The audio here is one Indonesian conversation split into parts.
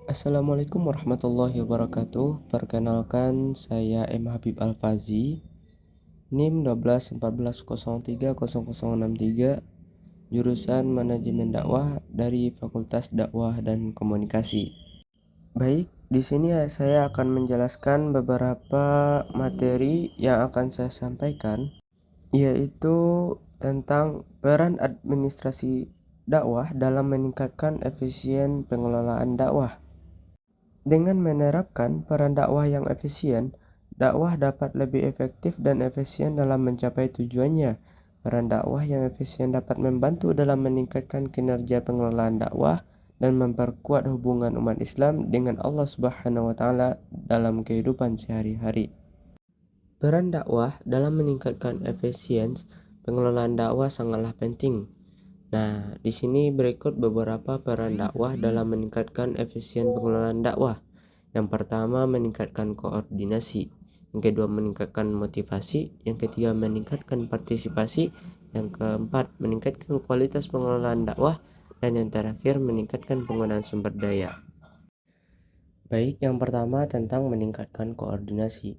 Assalamualaikum warahmatullahi wabarakatuh. Perkenalkan, saya M. Habib Alfazi, NIM 121410300063, jurusan Manajemen Dakwah dari Fakultas Dakwah dan Komunikasi. Baik, di sini saya akan menjelaskan beberapa materi yang akan saya sampaikan, yaitu tentang peran administrasi dakwah dalam meningkatkan efisien pengelolaan dakwah. Dengan menerapkan peran dakwah yang efisien, dakwah dapat lebih efektif dan efisien dalam mencapai tujuannya. Peran dakwah yang efisien dapat membantu dalam meningkatkan kinerja pengelolaan dakwah dan memperkuat hubungan umat Islam dengan Allah Subhanahu wa taala dalam kehidupan sehari-hari. Peran dakwah dalam meningkatkan efisiensi pengelolaan dakwah sangatlah penting. Nah, di sini berikut beberapa peran dakwah dalam meningkatkan efisien pengelolaan dakwah. Yang pertama, meningkatkan koordinasi. Yang kedua, meningkatkan motivasi. Yang ketiga, meningkatkan partisipasi. Yang keempat, meningkatkan kualitas pengelolaan dakwah. Dan yang terakhir, meningkatkan penggunaan sumber daya. Baik, yang pertama tentang meningkatkan koordinasi.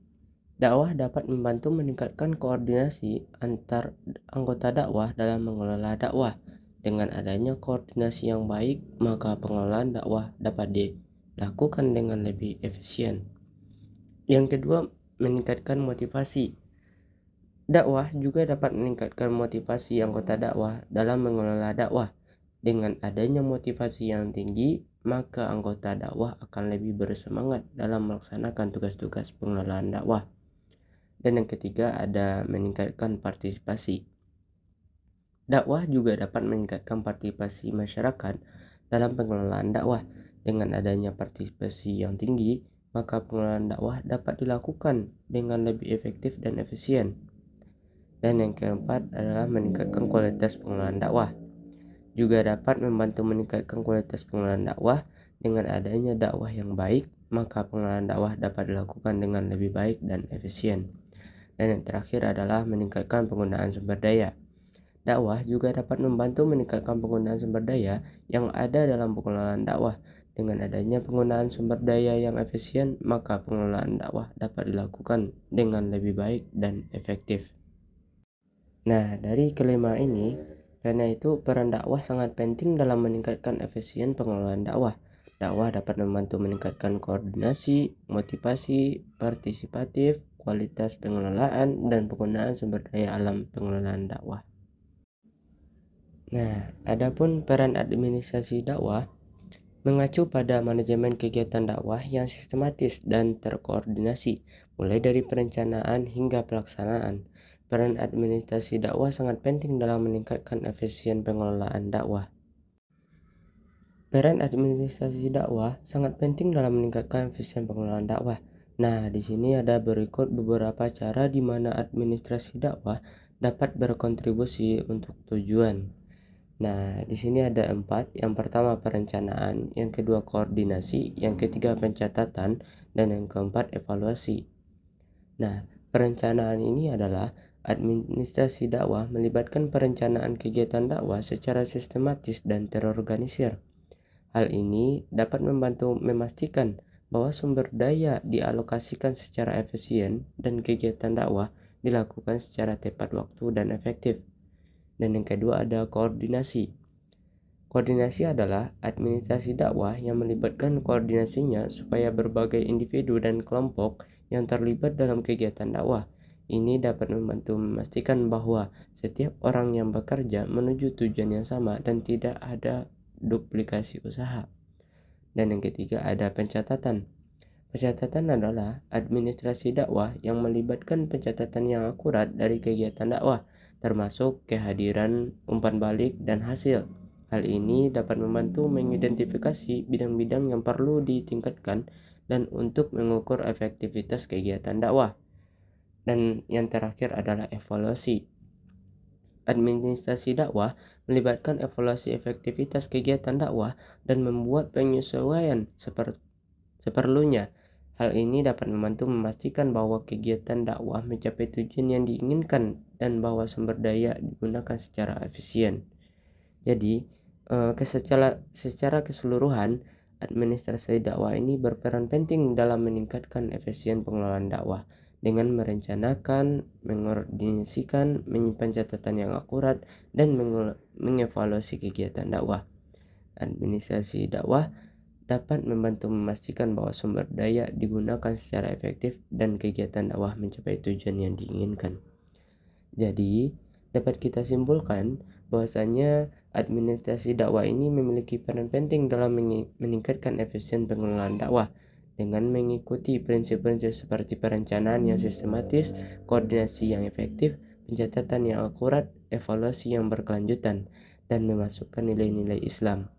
Dakwah dapat membantu meningkatkan koordinasi antar anggota dakwah dalam mengelola dakwah. Dengan adanya koordinasi yang baik, maka pengelolaan dakwah dapat dilakukan dengan lebih efisien. Yang kedua, meningkatkan motivasi. Dakwah juga dapat meningkatkan motivasi anggota dakwah dalam mengelola dakwah. Dengan adanya motivasi yang tinggi, maka anggota dakwah akan lebih bersemangat dalam melaksanakan tugas-tugas pengelolaan dakwah. Dan yang ketiga, ada meningkatkan partisipasi. Dakwah juga dapat meningkatkan partisipasi masyarakat dalam pengelolaan dakwah. Dengan adanya partisipasi yang tinggi, maka pengelolaan dakwah dapat dilakukan dengan lebih efektif dan efisien. Dan yang keempat adalah meningkatkan kualitas pengelolaan dakwah. Juga dapat membantu meningkatkan kualitas pengelolaan dakwah. Dengan adanya dakwah yang baik, maka pengelolaan dakwah dapat dilakukan dengan lebih baik dan efisien. Dan yang terakhir adalah meningkatkan penggunaan sumber daya. Dakwah juga dapat membantu meningkatkan penggunaan sumber daya yang ada dalam pengelolaan dakwah. Dengan adanya penggunaan sumber daya yang efisien, maka pengelolaan dakwah dapat dilakukan dengan lebih baik dan efektif. Nah, dari kelima ini, karena itu peran dakwah sangat penting dalam meningkatkan efisien pengelolaan dakwah. Dakwah dapat membantu meningkatkan koordinasi, motivasi, partisipatif, kualitas pengelolaan, dan penggunaan sumber daya alam pengelolaan dakwah. Nah, adapun peran administrasi dakwah mengacu pada manajemen kegiatan dakwah yang sistematis dan terkoordinasi, mulai dari perencanaan hingga pelaksanaan. Peran administrasi dakwah sangat penting dalam meningkatkan efisien pengelolaan dakwah. Peran administrasi dakwah sangat penting dalam meningkatkan efisien pengelolaan dakwah. Nah, di sini ada berikut beberapa cara di mana administrasi dakwah dapat berkontribusi untuk tujuan. Nah, di sini ada 4. Yang pertama perencanaan, yang kedua koordinasi, yang ketiga pencatatan, dan yang keempat evaluasi. Nah, perencanaan ini adalah administrasi dakwah melibatkan perencanaan kegiatan dakwah secara sistematis dan terorganisir. Hal ini dapat membantu memastikan bahwa sumber daya dialokasikan secara efisien dan kegiatan dakwah dilakukan secara tepat waktu dan efektif. Dan yang kedua ada koordinasi. Koordinasi adalah administrasi dakwah yang melibatkan koordinasinya supaya berbagai individu dan kelompok yang terlibat dalam kegiatan dakwah. Ini dapat membantu memastikan bahwa setiap orang yang bekerja menuju tujuan yang sama dan tidak ada duplikasi usaha. Dan yang ketiga ada pencatatan. Pencatatan adalah administrasi dakwah yang melibatkan pencatatan yang akurat dari kegiatan dakwah, termasuk kehadiran umpan balik dan hasil. Hal ini dapat membantu mengidentifikasi bidang-bidang yang perlu ditingkatkan dan untuk mengukur efektivitas kegiatan dakwah. Dan yang terakhir adalah evaluasi. Administrasi dakwah melibatkan evaluasi efektivitas kegiatan dakwah dan membuat penyesuaian seperlunya. Hal ini dapat membantu memastikan bahwa kegiatan dakwah mencapai tujuan yang diinginkan dan bahwa sumber daya digunakan secara efisien. Jadi, secara keseluruhan, Administrasi dakwah ini berperan penting dalam meningkatkan efisien pengelolaan dakwah dengan merencanakan, mengordinasikan, menyimpan catatan yang akurat, dan mengevaluasi kegiatan dakwah. Administrasi dakwah dapat membantu memastikan bahwa sumber daya digunakan secara efektif dan kegiatan dakwah mencapai tujuan yang diinginkan. Jadi, dapat kita simpulkan bahwasanya administrasi dakwah ini memiliki peran penting dalam meningkatkan efisien pengelolaan dakwah dengan mengikuti prinsip-prinsip seperti perencanaan yang sistematis, koordinasi yang efektif, pencatatan yang akurat, evaluasi yang berkelanjutan, dan memasukkan nilai-nilai Islam.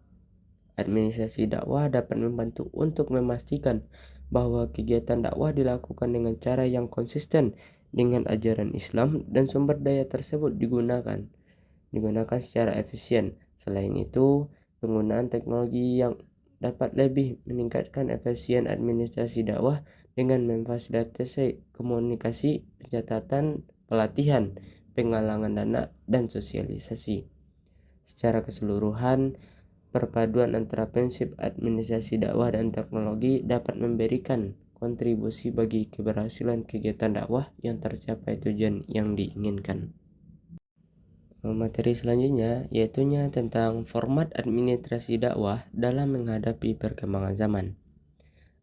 Administrasi dakwah dapat membantu untuk memastikan bahwa kegiatan dakwah dilakukan dengan cara yang konsisten dengan ajaran Islam dan sumber daya tersebut digunakan secara efisien. Selain itu, penggunaan teknologi yang dapat lebih meningkatkan efisien administrasi dakwah dengan memfasilitasi komunikasi, pencatatan, pelatihan, penggalangan dana, dan sosialisasi. Secara keseluruhan, perpaduan antara prinsip administrasi dakwah dan teknologi dapat memberikan kontribusi bagi keberhasilan kegiatan dakwah yang tercapai tujuan yang diinginkan. Materi selanjutnya yaitu tentang format administrasi dakwah dalam menghadapi perkembangan zaman.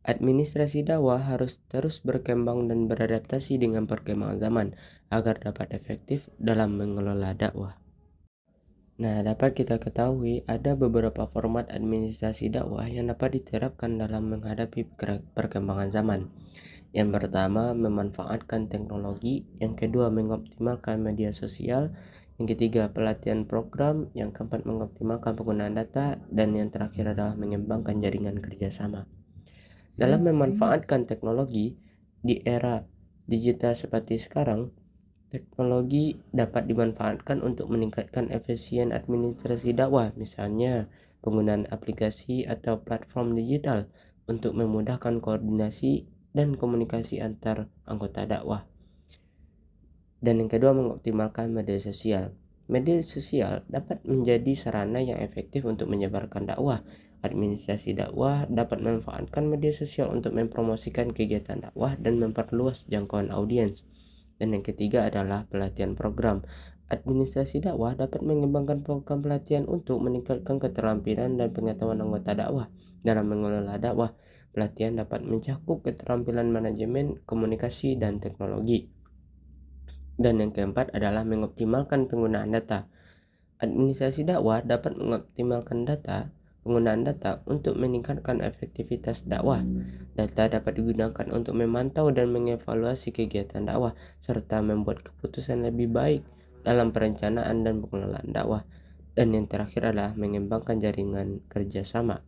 Administrasi dakwah harus terus berkembang dan beradaptasi dengan perkembangan zaman agar dapat efektif dalam mengelola dakwah. Nah, dapat kita ketahui ada beberapa format administrasi dakwah yang dapat diterapkan dalam menghadapi perkembangan zaman. Yang pertama, memanfaatkan teknologi. Yang kedua, mengoptimalkan media sosial. Yang ketiga, pelatihan program. Yang keempat, mengoptimalkan penggunaan data. Dan yang terakhir adalah mengembangkan jaringan kerjasama. Dalam memanfaatkan teknologi di era digital seperti sekarang, teknologi dapat dimanfaatkan untuk meningkatkan efisien administrasi dakwah, misalnya penggunaan aplikasi atau platform digital untuk memudahkan koordinasi dan komunikasi antar anggota dakwah. Dan yang kedua, mengoptimalkan media sosial. Media sosial dapat menjadi sarana yang efektif untuk menyebarkan dakwah. Administrasi dakwah dapat memanfaatkan media sosial untuk mempromosikan kegiatan dakwah dan memperluas jangkauan audiens. Dan yang ketiga adalah pelatihan program. Administrasi dakwah dapat mengembangkan program pelatihan untuk meningkatkan keterampilan dan pengetahuan anggota dakwah dalam mengelola dakwah. Pelatihan dapat mencakup keterampilan manajemen, komunikasi, dan teknologi. Dan yang keempat adalah mengoptimalkan penggunaan data. Administrasi dakwah dapat mengoptimalkan penggunaan data untuk meningkatkan efektivitas dakwah. Data dapat digunakan untuk memantau dan mengevaluasi kegiatan dakwah serta membuat keputusan lebih baik dalam perencanaan dan pengelolaan dakwah. Dan yang terakhir adalah mengembangkan jaringan kerjasama.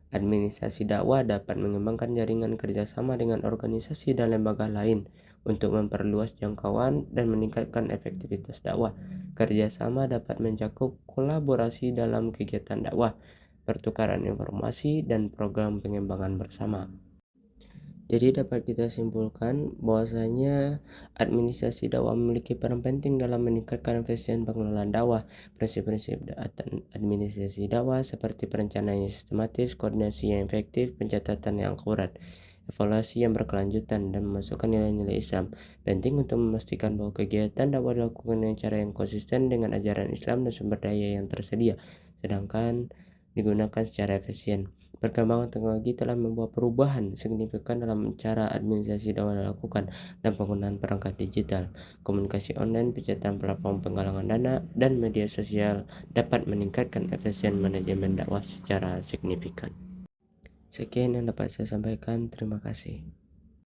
Administrasi dakwah dapat mengembangkan jaringan kerjasama dengan organisasi dan lembaga lain untuk memperluas jangkauan dan meningkatkan efektivitas dakwah. Kerjasama dapat mencakup kolaborasi dalam kegiatan dakwah, pertukaran informasi, dan program pengembangan bersama. Jadi dapat kita simpulkan bahwasanya administrasi dakwah memiliki peran penting dalam meningkatkan efisien pengelolaan dakwah. Prinsip-prinsip administrasi dakwah seperti perencanaan yang sistematis, koordinasi yang efektif, pencatatan yang akurat, evaluasi yang berkelanjutan, dan memasukkan nilai-nilai Islam penting untuk memastikan bahwa kegiatan dakwah dilakukan dengan cara yang konsisten dengan ajaran Islam dan sumber daya yang tersedia, sedangkan digunakan secara efisien. Perkembangan teknologi telah membawa perubahan signifikan dalam cara administrasi dakwah dilakukan dan penggunaan perangkat digital. Komunikasi online, penciptaan platform penggalangan dana, dan media sosial dapat meningkatkan efisien manajemen dakwah secara signifikan. Sekian yang dapat saya sampaikan. Terima kasih.